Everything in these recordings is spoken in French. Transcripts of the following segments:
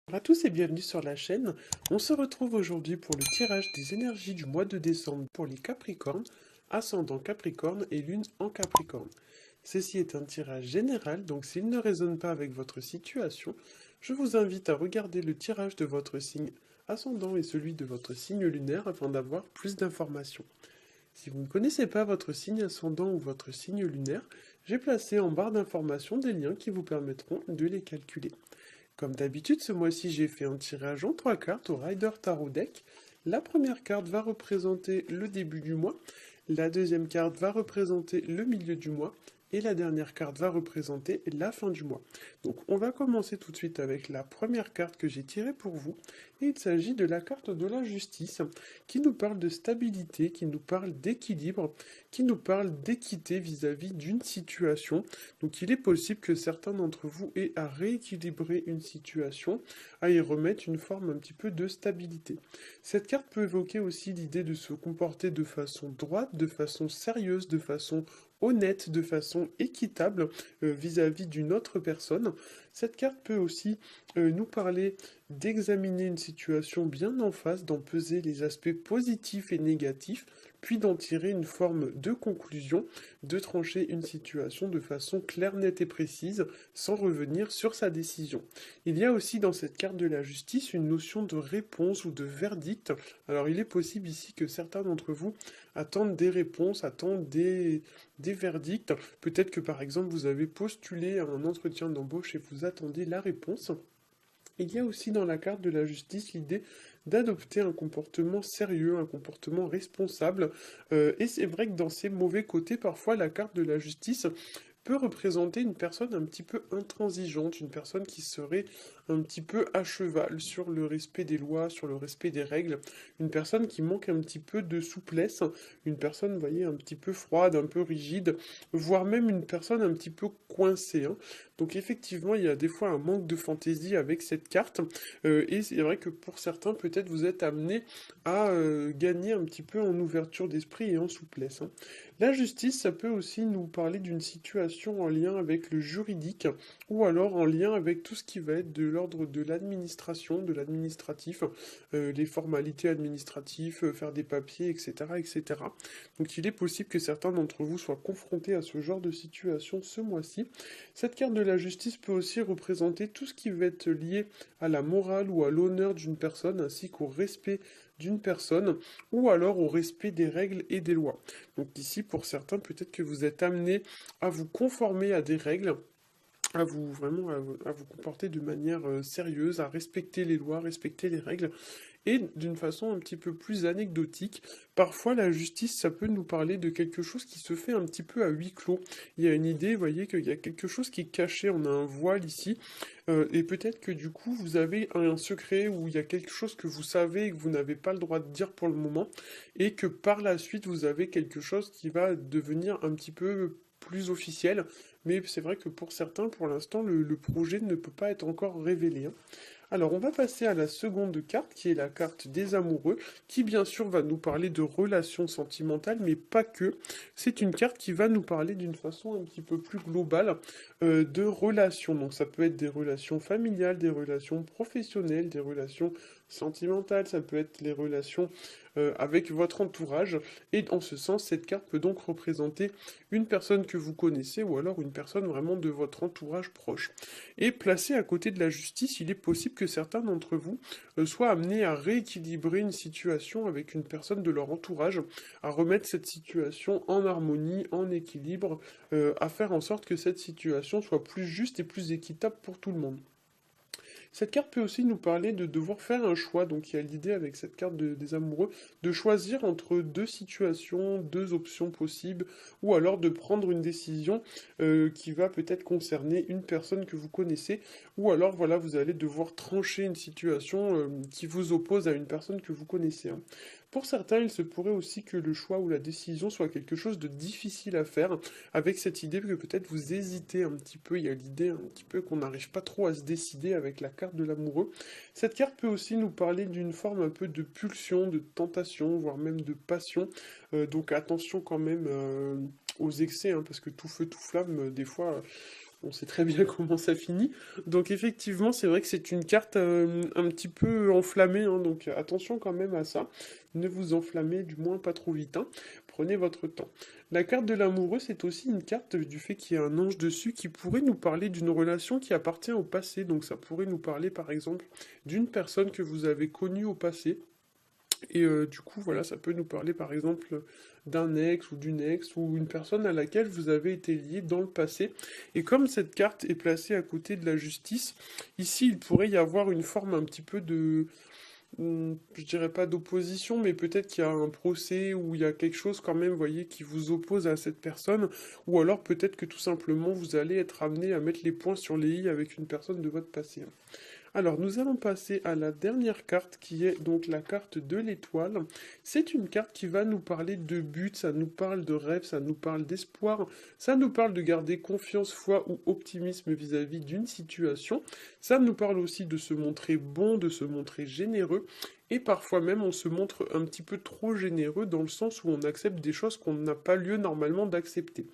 Bonjour à tous et bienvenue sur la chaîne. On se retrouve aujourd'hui pour le tirage des énergies du mois de décembre pour les Capricornes, ascendant Capricorne et lune en Capricorne. Ceci est un tirage général, donc s'il ne résonne pas avec votre situation, je vous invite à regarder le tirage de votre signe ascendant et celui de votre signe lunaire afin d'avoir plus d'informations. Si vous ne connaissez pas votre signe ascendant ou votre signe lunaire, j'ai placé en barre d'informations des liens qui vous permettront de les calculer. Comme d'habitude, ce mois-ci, j'ai fait un tirage en 3 cartes au Rider Tarot Deck. La première carte va représenter le début du mois, la deuxième carte va représenter le milieu du mois, et la dernière carte va représenter la fin du mois. Donc on va commencer tout de suite avec la première carte que j'ai tirée pour vous, et il s'agit de la carte de la justice, qui nous parle de stabilité, qui nous parle d'équilibre, qui nous parle d'équité vis-à-vis d'une situation. Donc il est possible que certains d'entre vous aient à rééquilibrer une situation, à y remettre une forme un petit peu de stabilité. Cette carte peut évoquer aussi l'idée de se comporter de façon droite, de façon sérieuse, de façon honnête, de façon équitable vis-à-vis d'une autre personne. Cette carte peut aussi nous parler d'examiner une situation bien en face, d'en peser les aspects positifs et négatifs, puis d'en tirer une forme de conclusion, de trancher une situation de façon claire, nette et précise, sans revenir sur sa décision. Il y a aussi dans cette carte de la justice une notion de réponse ou de verdict. Alors il est possible ici que certains d'entre vous attendent des réponses, attendent des verdicts. Peut-être que par exemple vous avez postulé à un entretien d'embauche et vous attendez la réponse. Il y a aussi dans la carte de la justice l'idée d'adopter un comportement sérieux, un comportement responsable. Et c'est vrai que dans ces mauvais côtés, parfois la carte de la justice peut représenter une personne un petit peu intransigeante, une personne qui serait un petit peu à cheval sur le respect des lois, sur le respect des règles, une personne qui manque un petit peu de souplesse, une personne, vous voyez, un petit peu froide, un peu rigide, voire même une personne un petit peu coincée, hein. Donc effectivement, il y a des fois un manque de fantaisie avec cette carte, et c'est vrai que pour certains, peut-être vous êtes amené à gagner un petit peu en ouverture d'esprit et en souplesse, hein. La justice, ça peut aussi nous parler d'une situation en lien avec le juridique, ou alors en lien avec tout ce qui va être de l'ordre de l'administration, de l'administratif, les formalités administratives, faire des papiers, etc., etc. Donc il est possible que certains d'entre vous soient confrontés à ce genre de situation ce mois-ci. Cette carte de la justice peut aussi représenter tout ce qui va être lié à la morale ou à l'honneur d'une personne, ainsi qu'au respect d'une personne, ou alors au respect des règles et des lois. Donc ici, pour certains, peut-être que vous êtes amené à vous conformer à des règles, à vous vraiment à vous comporter de manière sérieuse, à respecter les lois, respecter les règles, et d'une façon un petit peu plus anecdotique. Parfois, la justice, ça peut nous parler de quelque chose qui se fait un petit peu à huis clos. Il y a une idée, vous voyez, qu'il y a quelque chose qui est caché, on a un voile ici, et peut-être que du coup, vous avez un secret ou il y a quelque chose que vous savez et que vous n'avez pas le droit de dire pour le moment, et que par la suite, vous avez quelque chose qui va devenir un petit peu plus officiel, mais c'est vrai que pour certains, pour l'instant, le projet ne peut pas être encore révélé, hein. Alors, on va passer à la seconde carte, qui est la carte des amoureux, qui bien sûr va nous parler de relations sentimentales, mais pas que. C'est une carte qui va nous parler d'une façon un petit peu plus globale de relations. Donc, ça peut être des relations familiales, des relations professionnelles, des relations sentimentales, ça peut être les relations avec votre entourage. Et en ce sens, cette carte peut donc représenter une personne que vous connaissez ou alors une personne vraiment de votre entourage proche. Et placé à côté de la justice, il est possible que certains d'entre vous soient amenés à rééquilibrer une situation avec une personne de leur entourage, à remettre cette situation en harmonie, en équilibre, à faire en sorte que cette situation soit plus juste et plus équitable pour tout le monde. Cette carte peut aussi nous parler de devoir faire un choix. Donc il y a l'idée avec cette carte des amoureux de choisir entre deux situations, deux options possibles, ou alors de prendre une décision qui va peut-être concerner une personne que vous connaissez, ou alors voilà, vous allez devoir trancher une situation qui vous oppose à une personne que vous connaissez, hein. Pour certains, il se pourrait aussi que le choix ou la décision soit quelque chose de difficile à faire, avec cette idée que peut-être vous hésitez un petit peu, il y a l'idée un petit peu qu'on n'arrive pas trop à se décider avec la carte de l'amoureux. Cette carte peut aussi nous parler d'une forme un peu de pulsion, de tentation, voire même de passion. Donc attention quand même aux excès, hein, parce que tout feu, tout flamme, des fois, On sait très bien comment ça finit. Donc effectivement, c'est vrai que c'est une carte un petit peu enflammée, hein, donc attention quand même à ça. Ne vous enflammez du moins pas trop vite, hein. Prenez votre temps. La carte de l'amoureux, c'est aussi une carte du fait qu'il y a un ange dessus qui pourrait nous parler d'une relation qui appartient au passé. Donc ça pourrait nous parler par exemple d'une personne que vous avez connue au passé. Et du coup, voilà, ça peut nous parler par exemple d'un ex ou d'une ex ou une personne à laquelle vous avez été lié dans le passé. Et comme cette carte est placée à côté de la justice, ici il pourrait y avoir une forme un petit peu de, je dirais pas d'opposition, mais peut-être qu'il y a un procès ou il y a quelque chose quand même, vous voyez, qui vous oppose à cette personne. Ou alors peut-être que tout simplement vous allez être amené à mettre les points sur les i avec une personne de votre passé. Alors, nous allons passer à la dernière carte qui est donc la carte de l'étoile. C'est une carte qui va nous parler de but, ça nous parle de rêve, ça nous parle d'espoir, ça nous parle de garder confiance, foi ou optimisme vis-à-vis d'une situation. Ça nous parle aussi de se montrer bon, de se montrer généreux. Et parfois même on se montre un petit peu trop généreux dans le sens où on accepte des choses qu'on n'a pas lieu normalement d'accepter.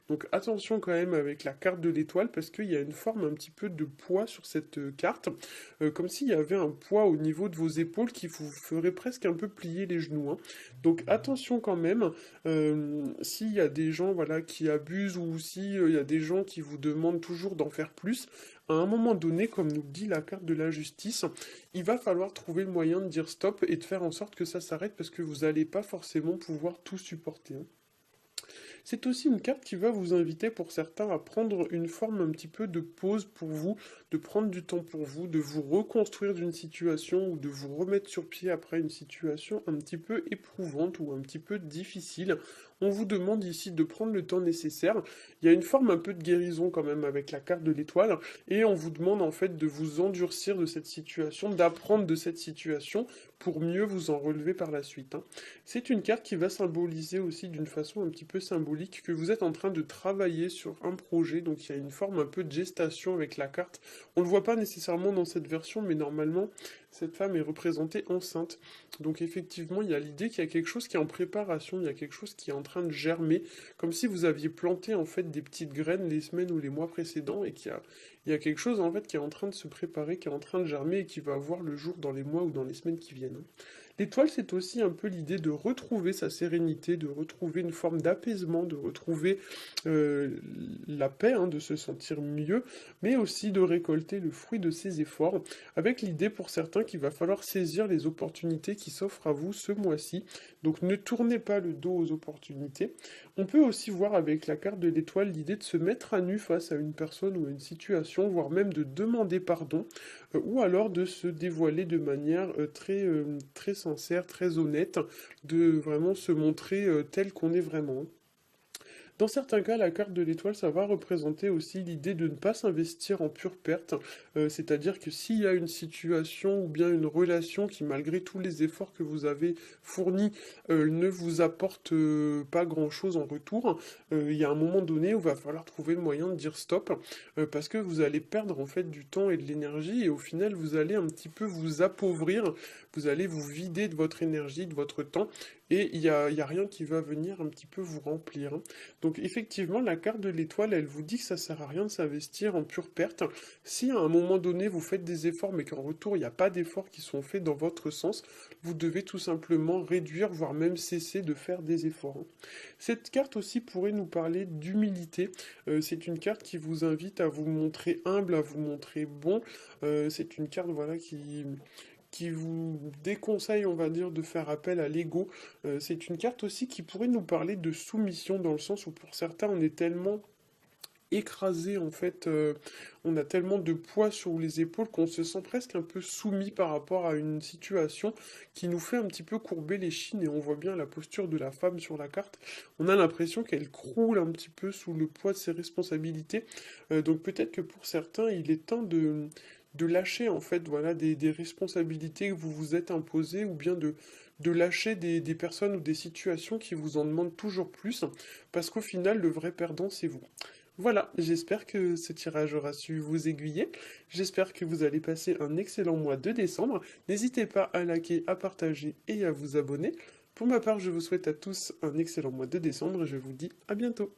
Donc attention quand même avec la carte de l'étoile parce qu'il y a une forme un petit peu de poids sur cette carte, comme s'il y avait un poids au niveau de vos épaules qui vous ferait presque un peu plier les genoux, hein. Donc attention quand même, s'il y a des gens voilà, qui abusent ou s'il y a des gens qui vous demandent toujours d'en faire plus, à un moment donné, comme nous le dit la carte de la justice, il va falloir trouver le moyen de dire stop et de faire en sorte que ça s'arrête parce que vous n'allez pas forcément pouvoir tout supporter, hein. C'est aussi une carte qui va vous inviter pour certains à prendre une forme un petit peu de pause pour vous, de prendre du temps pour vous, de vous reconstruire d'une situation ou de vous remettre sur pied après une situation un petit peu éprouvante ou un petit peu difficile. On vous demande ici de prendre le temps nécessaire. Il y a une forme un peu de guérison quand même avec la carte de l'étoile et on vous demande en fait de vous endurcir de cette situation, d'apprendre de cette situation pour mieux vous en relever par la suite, hein. C'est une carte qui va symboliser aussi d'une façon un petit peu symbolique que vous êtes en train de travailler sur un projet, donc il y a une forme un peu de gestation avec la carte. On ne le voit pas nécessairement dans cette version, mais normalement, cette femme est représentée enceinte. Donc effectivement, il y a l'idée qu'il y a quelque chose qui est en préparation, il y a quelque chose qui est en train de germer, comme si vous aviez planté en fait des petites graines les semaines ou les mois précédents et il y a quelque chose en fait qui est en train de se préparer, qui est en train de germer et qui va voir le jour dans les mois ou dans les semaines qui viennent, hein. L'étoile, c'est aussi un peu l'idée de retrouver sa sérénité, de retrouver une forme d'apaisement, de retrouver euh, la paix, hein, de se sentir mieux, mais aussi de récolter le fruit de ses efforts, avec l'idée pour certains qu'il va falloir saisir les opportunités qui s'offrent à vous ce mois-ci. Donc ne tournez pas le dos aux opportunités. On peut aussi voir avec la carte de l'étoile l'idée de se mettre à nu face à une personne ou à une situation, voire même de demander pardon, ou alors de se dévoiler de manière très sincère, très honnête, de vraiment se montrer tel qu'on est vraiment. Dans certains cas, la carte de l'étoile, ça va représenter aussi l'idée de ne pas s'investir en pure perte, c'est-à-dire que s'il y a une situation ou bien une relation qui, malgré tous les efforts que vous avez fournis, ne vous apporte pas grand-chose en retour, il y a un moment donné où il va falloir trouver le moyen de dire stop, parce que vous allez perdre en fait du temps et de l'énergie, et au final, vous allez un petit peu vous appauvrir, vous allez vous vider de votre énergie, de votre temps, et il y a rien qui va venir un petit peu vous remplir, hein. Donc effectivement, la carte de l'étoile, elle vous dit que ça sert à rien de s'investir en pure perte. Si à un moment donné, vous faites des efforts, mais qu'en retour, il n'y a pas d'efforts qui sont faits dans votre sens, vous devez tout simplement réduire, voire même cesser de faire des efforts, hein. Cette carte aussi pourrait nous parler d'humilité. C'est une carte qui vous invite à vous montrer humble, à vous montrer bon. C'est une carte, voilà, qui vous déconseille, on va dire, de faire appel à l'ego. C'est une carte aussi qui pourrait nous parler de soumission, dans le sens où pour certains, on est tellement écrasé, en fait, on a tellement de poids sur les épaules qu'on se sent presque un peu soumis par rapport à une situation qui nous fait un petit peu courber les chines, et on voit bien la posture de la femme sur la carte. On a l'impression qu'elle croule un petit peu sous le poids de ses responsabilités. Donc peut-être que pour certains, il est temps de lâcher en fait voilà des responsabilités que vous vous êtes imposées, ou bien de lâcher des personnes ou des situations qui vous en demandent toujours plus, parce qu'au final le vrai perdant c'est vous. Voilà, j'espère que ce tirage aura su vous aiguiller, j'espère que vous allez passer un excellent mois de décembre, n'hésitez pas à liker, à partager et à vous abonner. Pour ma part, je vous souhaite à tous un excellent mois de décembre et je vous dis à bientôt.